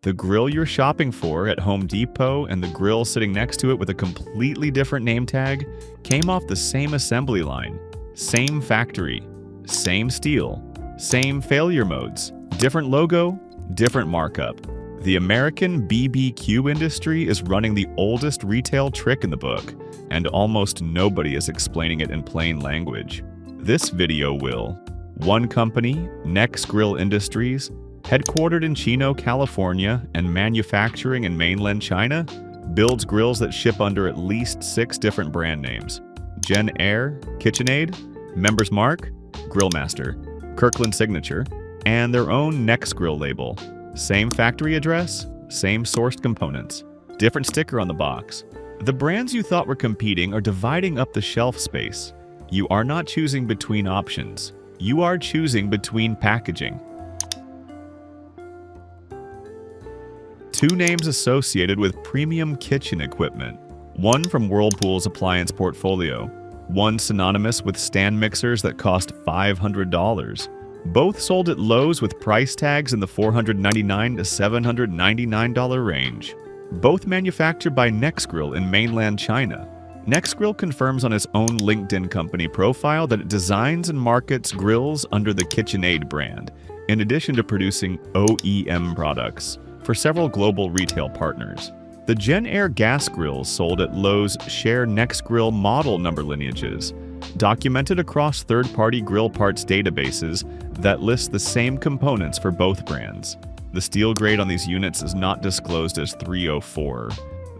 The grill you're shopping for at Home Depot and the grill sitting next to it with a completely different name tag came off the same assembly line, same factory, same steel, same failure modes, different logo, different markup. The American BBQ industry is running the oldest retail trick in the book, and almost nobody is explaining it in plain language. This video will. One company, Nex Grill Industries, headquartered in Chino, California, and manufacturing in mainland China, builds grills that ship under at least 6 different brand names: Gen Air, KitchenAid, Members Mark, Grillmaster, Kirkland Signature, and their own Nex Grill label. Same factory address, same sourced components, different sticker on the box. The brands you thought were competing are dividing up the shelf space. You are not choosing between options. You are choosing between packaging. 2 names associated with premium kitchen equipment. One from Whirlpool's appliance portfolio. One synonymous with stand mixers that cost $500. Both sold at Lowe's with price tags in the $499 to $799 range. Both manufactured by Nex Grill in mainland China. Nex Grill confirms on its own LinkedIn company profile that it designs and markets grills under the KitchenAid brand, in addition to producing OEM products for several global retail partners. The Gen Air gas grills sold at Lowe's share Nex Grill model number lineages, documented across third-party grill parts databases that list the same components for both brands. The steel grade on these units is not disclosed as 304.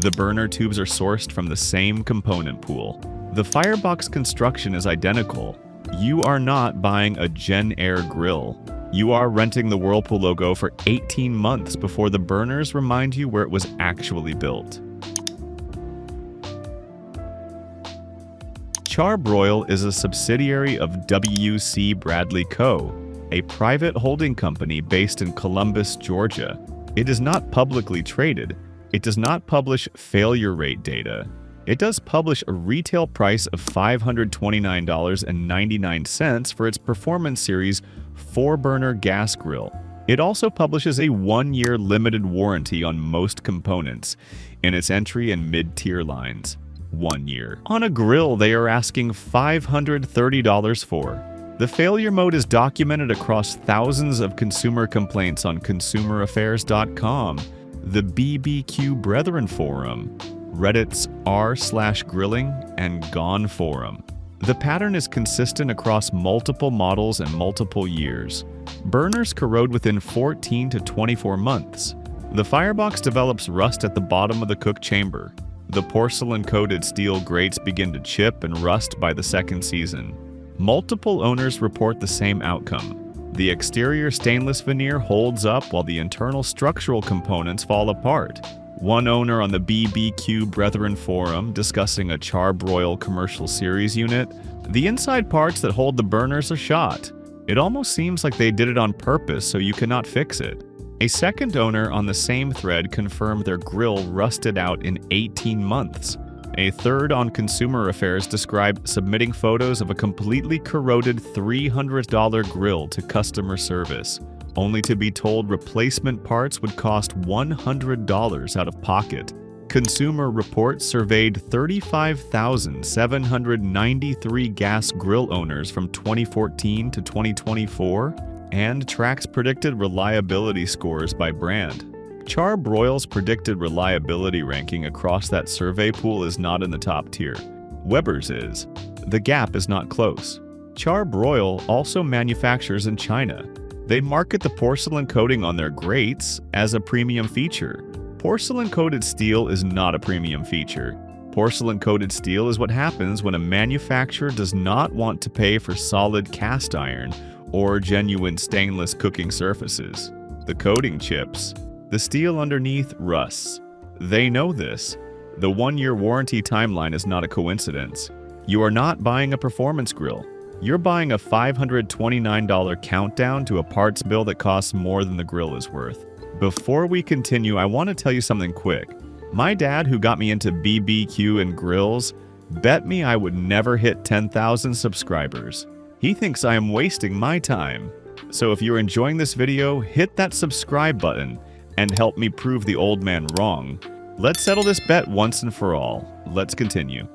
The burner tubes are sourced from the same component pool. The firebox construction is identical. You are not buying a Gen Air grill. You are renting the Whirlpool logo for 18 months before the burners remind you where it was actually built. Char-Broil is a subsidiary of W.C. Bradley Co., a private holding company based in Columbus, Georgia. It is not publicly traded. It does not publish failure rate data. It does publish a retail price of $529.99 for its Performance Series 4-burner gas grill. It also publishes a 1-year limited warranty on most components in its entry and mid-tier lines. 1 year. On a grill they are asking $530 for. The failure mode is documented across thousands of consumer complaints on consumeraffairs.com, the BBQ Brethren Forum, Reddit's r/grilling, and Gone Forum. The pattern is consistent across multiple models and multiple years. Burners corrode within 14 to 24 months. The firebox develops rust at the bottom of the cook chamber. The porcelain-coated steel grates begin to chip and rust by the 2nd season. Multiple owners report the same outcome. The exterior stainless veneer holds up while the internal structural components fall apart. One owner on the BBQ Brethren Forum discussing a Char-Broil Commercial Series unit, the inside parts that hold the burners are shot. It almost seems like they did it on purpose so you cannot fix it. A second owner on the same thread confirmed their grill rusted out in 18 months. A third on Consumer Affairs described submitting photos of a completely corroded $300 grill to customer service, only to be told replacement parts would cost $100 out of pocket. Consumer Reports surveyed 35,793 gas grill owners from 2014 to 2024 and tracks predicted reliability scores by brand. Char-Broil's predicted reliability ranking across that survey pool is not in the top tier. Weber's is. The gap is not close. Char-Broil also manufactures in China. They market the porcelain coating on their grates as a premium feature. Porcelain-coated steel is not a premium feature. Porcelain-coated steel is what happens when a manufacturer does not want to pay for solid cast iron or genuine stainless cooking surfaces. The coating chips. The steel underneath rusts. They know this. The 1-year warranty timeline is not a coincidence. You are not buying a performance grill. You're buying a $529 countdown to a parts bill that costs more than the grill is worth. Before we continue, I want to tell you something quick. My dad, who got me into BBQ and grills, bet me I would never hit 10,000 subscribers. He thinks I am wasting my time. So if you're enjoying this video, hit that subscribe button and help me prove the old man wrong. Let's settle this bet once and for all. Let's continue.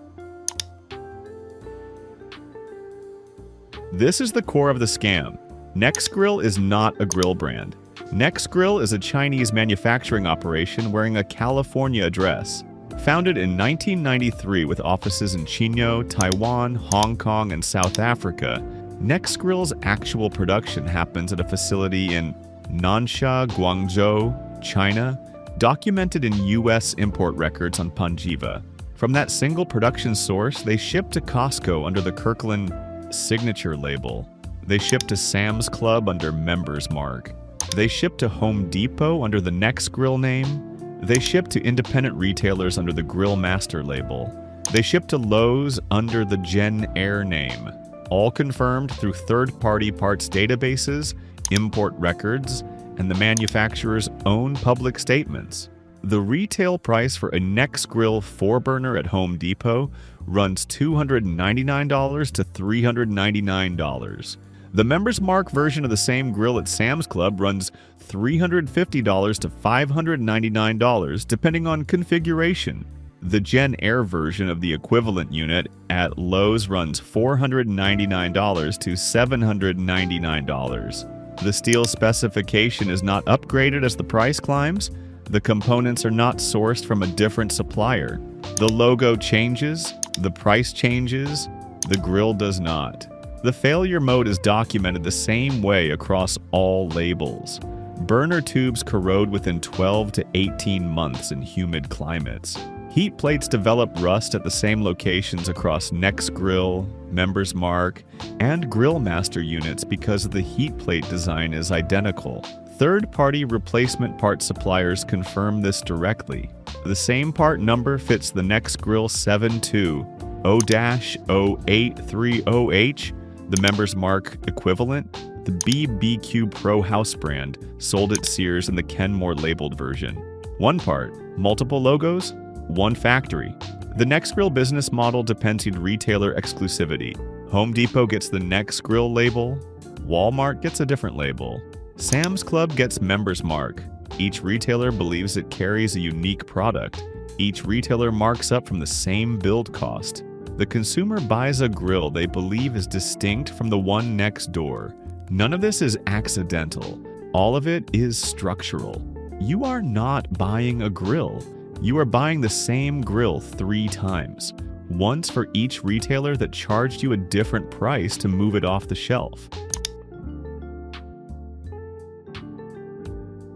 This is the core of the scam. Nexgrill is not a grill brand. Nexgrill is a Chinese manufacturing operation wearing a California address. Founded in 1993 with offices in Chino, Taiwan, Hong Kong, and South Africa, Nexgrill's actual production happens at a facility in Nansha, Guangzhou, China, documented in U.S. import records on Panjiva. From that single production source, they ship to Costco under the Kirkland Signature label. They ship to Sam's Club under Members Mark. They ship to Home Depot under the Nexgrill name. They ship to independent retailers under the Grill Master label. They ship to Lowe's under the Gen Air name. All confirmed through third-party parts databases, import records, and the manufacturer's own public statements. The retail price for a Nexgrill 4-burner at Home Depot runs $299 to $399. The Members Mark version of the same grill at Sam's Club runs $350 to $599 depending on configuration. The Gen Air version of the equivalent unit at Lowe's runs $499 to $799. The steel specification is not upgraded as the price climbs. The components are not sourced from a different supplier. The logo changes, the price changes, the grill does not. The failure mode is documented the same way across all labels. Burner tubes corrode within 12 to 18 months in humid climates. Heat plates develop rust at the same locations across Nexgrill, Members Mark, and Grill Master units because the heat plate design is identical. Third-party replacement part suppliers confirm this directly. The same part number fits the Nexgrill 72-0-083OH, the Members Mark equivalent, the BBQ Pro House brand, sold at Sears in the Kenmore labeled version. One part, multiple logos, one factory. The Nexgrill business model depends on retailer exclusivity. Home Depot gets the Nexgrill label, Walmart gets a different label. Sam's Club gets Members Mark. Each retailer believes it carries a unique product. Each retailer marks up from the same build cost. The consumer buys a grill they believe is distinct from the one next door. None of this is accidental. All of it is structural. You are not buying a grill. You are buying the same grill 3 times. Once for each retailer that charged you a different price to move it off the shelf.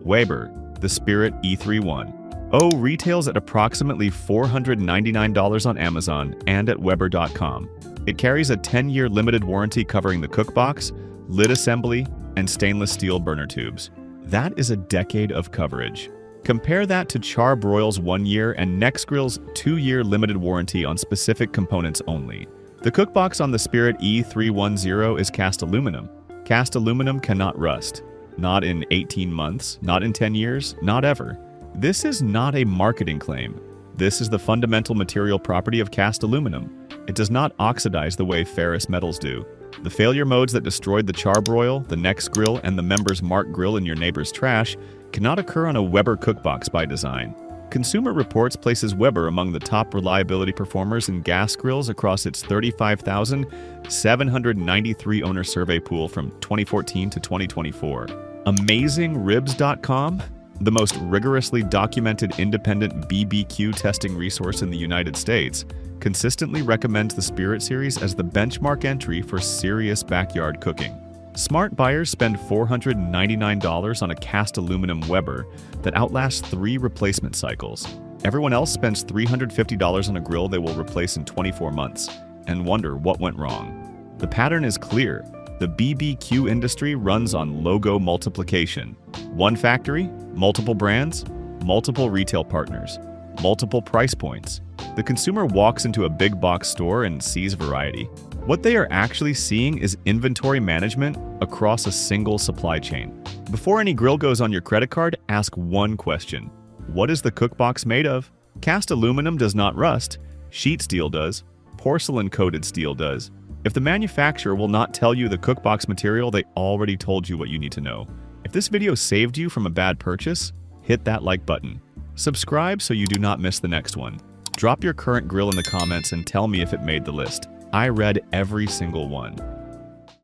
Weber, the Spirit E31. Retails at approximately $499 on Amazon and at Weber.com. It carries a 10-year limited warranty covering the cookbox, lid assembly, and stainless steel burner tubes. That is a decade of coverage. Compare that to Char-Broil's 1-year and Nexgrill's 2-year limited warranty on specific components only. The cookbox on the Spirit E310 is cast aluminum. Cast aluminum cannot rust. Not in 18 months, not in 10 years, not ever. This is not a marketing claim. This is the fundamental material property of cast aluminum. It does not oxidize the way ferrous metals do. The failure modes that destroyed the Char-Broil, the Nexgrill, and the Members Mark grill in your neighbor's trash cannot occur on a Weber cookbox by design. Consumer Reports places Weber among the top reliability performers in gas grills across its 35,793 owner survey pool from 2014 to 2024. AmazingRibs.com, the most rigorously documented independent BBQ testing resource in the United States, consistently recommends the Spirit series as the benchmark entry for serious backyard cooking. Smart buyers spend $499 on a cast aluminum Weber that outlasts 3 replacement cycles. Everyone else spends $350 on a grill they will replace in 24 months and wonder what went wrong. The pattern is clear. The BBQ industry runs on logo multiplication. One factory, multiple brands, multiple retail partners, multiple price points. The consumer walks into a big box store and sees variety. What they are actually seeing is inventory management across a single supply chain. Before any grill goes on your credit card, ask one question. What is the cookbox made of? Cast aluminum does not rust. Sheet steel does. Porcelain-coated steel does. If the manufacturer will not tell you the cookbox material, they already told you what you need to know. If this video saved you from a bad purchase, hit that like button. Subscribe so you do not miss the next one. Drop your current grill in the comments and tell me if it made the list. I read every single one.